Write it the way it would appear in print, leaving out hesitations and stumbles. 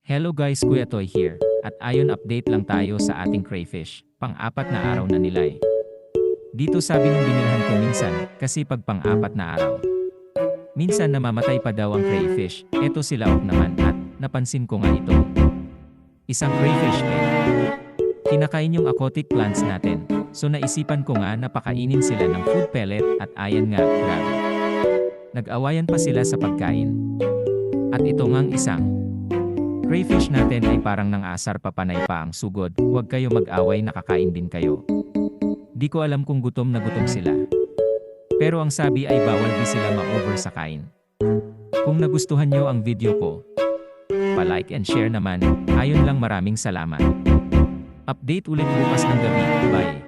Hello guys, Kuya Toy here. At ayon update lang tayo sa ating crayfish. Pang-apat na araw na nila eh. Dito sabi nung binilhan ko minsan, kasi pag pang-apat na araw. Minsan namamatay pa daw ang crayfish. Eto sila naman at napansin ko nga ito. Isang crayfish eh. Kinakain yung aquatic plants natin. So naisipan ko nga na pakainin sila ng food pellet at ayan nga, grabe. Nag-awayan pa sila sa pagkain. At ito ngang isang crayfish natin ay parang nang-asar papanay pa ang sugod. Huwag kayo mag-away, nakakain din kayo. Di ko alam kung gutom na gutom sila. Pero ang sabi ay bawal di sila ma-over sa kain. Kung nagustuhan nyo ang video ko, pa-like and share naman. Ayon lang, maraming salamat. Update ulit bukas ng gabi. Bye!